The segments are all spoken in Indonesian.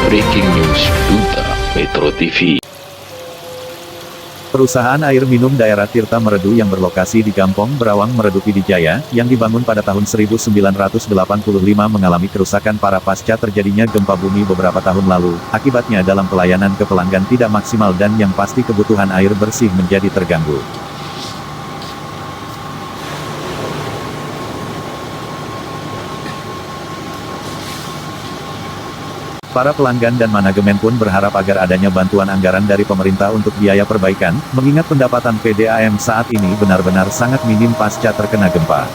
Breaking News Duta Metro TV. Perusahaan air minum daerah Tirta Meredu yang berlokasi di Gampong Berawang Meredu Pidijaya, yang dibangun pada tahun 1985 mengalami kerusakan parah pasca terjadinya gempa bumi beberapa tahun lalu. Akibatnya dalam pelayanan ke pelanggan tidak maksimal dan yang pasti kebutuhan air bersih menjadi terganggu. Para pelanggan dan manajemen pun berharap agar adanya bantuan anggaran dari pemerintah untuk biaya perbaikan, mengingat pendapatan PDAM saat ini benar-benar sangat minim pasca terkena gempa.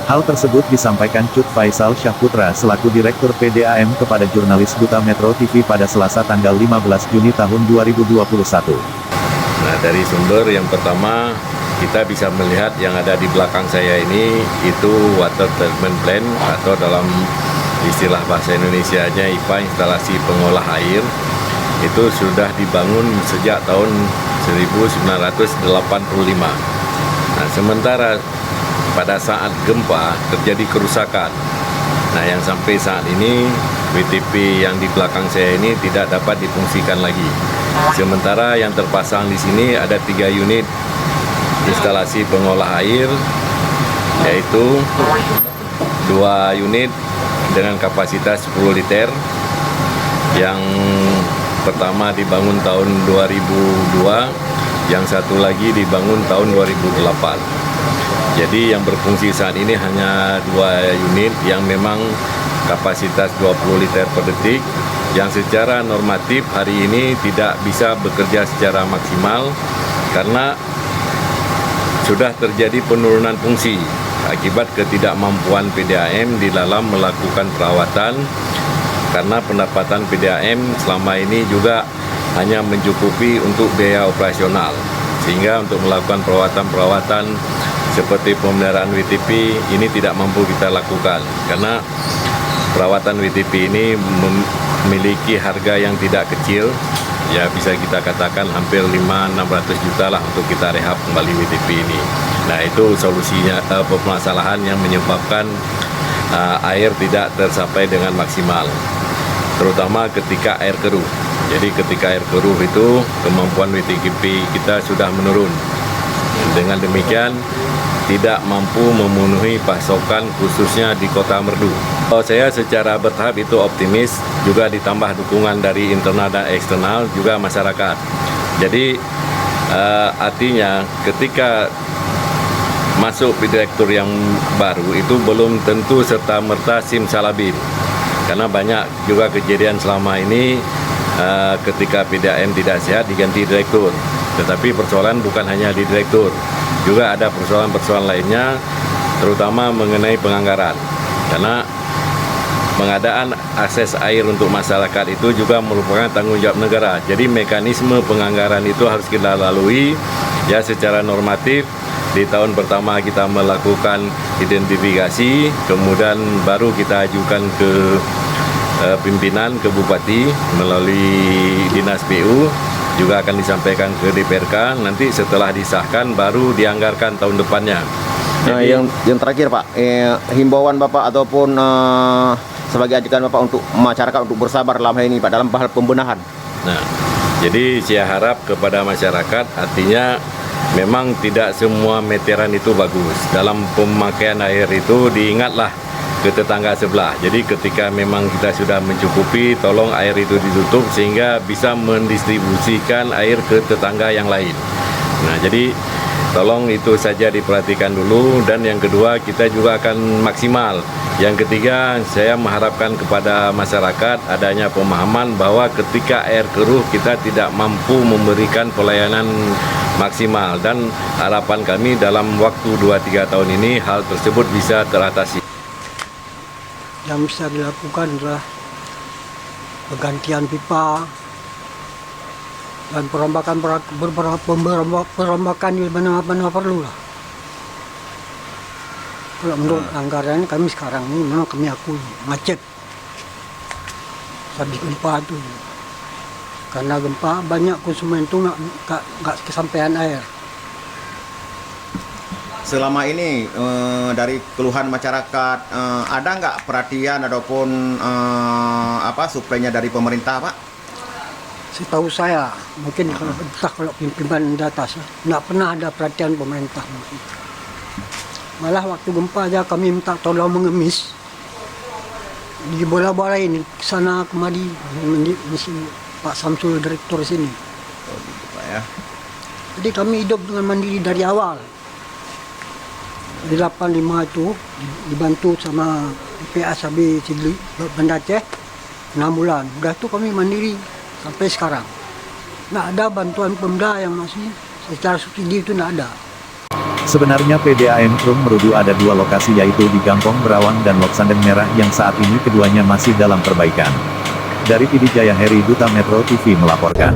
Hal tersebut disampaikan Cut Faisal Syahputra selaku Direktur PDAM kepada jurnalis Duta Metro TV pada Selasa tanggal 15 Juni tahun 2021. Nah, dari sumber yang pertama, kita bisa melihat yang ada di belakang saya ini, itu water treatment plant atau dalam istilah bahasa Indonesianya IPA, instalasi pengolah air, itu sudah dibangun sejak tahun 1985. Nah, sementara pada saat gempa terjadi kerusakan. Nah, yang sampai saat ini WTP yang di belakang saya ini tidak dapat difungsikan lagi. Sementara yang terpasang di sini ada 3 unit instalasi pengolah air, yaitu 2 unit dengan kapasitas 10 liter. Yang pertama dibangun tahun 2002, yang satu lagi dibangun tahun 2008. Jadi yang berfungsi saat ini hanya 2 unit yang memang kapasitas 20 liter per detik, yang secara normatif hari ini tidak bisa bekerja secara maksimal karena sudah terjadi penurunan fungsi akibat ketidakmampuan PDAM di dalam melakukan perawatan, karena pendapatan PDAM selama ini juga hanya mencukupi untuk biaya operasional, sehingga untuk melakukan perawatan-perawatan seperti pemeliharaan WTP ini tidak mampu kita lakukan, karena perawatan WTP ini memiliki harga yang tidak kecil, ya bisa kita katakan hampir 500-600 juta lah untuk kita rehab kembali WTP ini. Nah, itu solusinya, permasalahan yang menyebabkan air tidak tercapai dengan maksimal, terutama ketika air keruh. Jadi ketika air keruh itu kemampuan WTP kita sudah menurun. Dengan demikian tidak mampu memenuhi pasokan khususnya di Kota Merdu. Saya secara bertahap itu optimis, juga ditambah dukungan dari internal dan eksternal juga masyarakat. Jadi artinya ketika masuk direktur yang baru itu belum tentu serta-merta simsalabim, karena banyak juga kejadian selama ini ketika PDAM tidak sehat diganti direktur. Tetapi persoalan bukan hanya di direktur, juga ada persoalan-persoalan lainnya, terutama mengenai penganggaran, karena pengadaan akses air untuk masyarakat itu juga merupakan tanggung jawab negara. Jadi mekanisme penganggaran itu harus kita lalui ya secara normatif. Di tahun pertama kita melakukan identifikasi, kemudian baru kita ajukan ke pimpinan, ke Bupati melalui Dinas PU, juga akan disampaikan ke DPRK. Nanti setelah disahkan baru dianggarkan tahun depannya. Nah, yang terakhir Pak, himbauan Bapak ataupun sebagai ajakan Bapak untuk masyarakat untuk bersabar dalam hal ini Pak, dalam hal pembenahan. Nah, jadi saya harap kepada masyarakat, artinya memang tidak semua meteran itu bagus. Dalam pemakaian air itu diingatlah ke tetangga sebelah. Jadi ketika memang kita sudah mencukupi, tolong air itu ditutup sehingga bisa mendistribusikan air ke tetangga yang lain. Nah, jadi tolong itu saja diperhatikan dulu. Dan yang kedua, kita juga akan maksimal. Yang ketiga, saya mengharapkan kepada masyarakat adanya pemahaman bahwa ketika air keruh kita tidak mampu memberikan pelayanan maksimal, dan harapan kami dalam waktu 2-3 tahun ini hal tersebut bisa teratasi. Yang bisa dilakukan adalah penggantian pipa dan perombakan di mana-mana perlu lah. Kalau menurut anggaran kami sekarang ini memang kami akui macet habis gempa itu, karena gempa banyak konsumen itu nggak kesampaian air. Selama ini dari keluhan masyarakat ada nggak perhatian ataupun suplainya dari pemerintah Pak? Setahu saya, mungkin kalau pimpinan di atas, nggak pernah ada perhatian pemerintah. Malah waktu gempa aja kami minta tolong mengemis, di bola-bolain sana kemari, di sini Pak Samsul direktur sini. Oh, gitu, Pak ya. Jadi kami hidup dengan mandiri dari awal. Di 85 itu dibantu sama PA Sabi Sidli Banda Aceh 6 bulan. Udah itu kami mandiri sampai sekarang. Nggak ada bantuan Pemda yang masih secara subsidi itu nggak ada. Sebenarnya PDAM Krum Merudu ada 2 lokasi yaitu di Gampong Berawang dan Lok Sandeng Merah yang saat ini keduanya masih dalam perbaikan. Dari PD Jaya Heri Duta Metro TV melaporkan.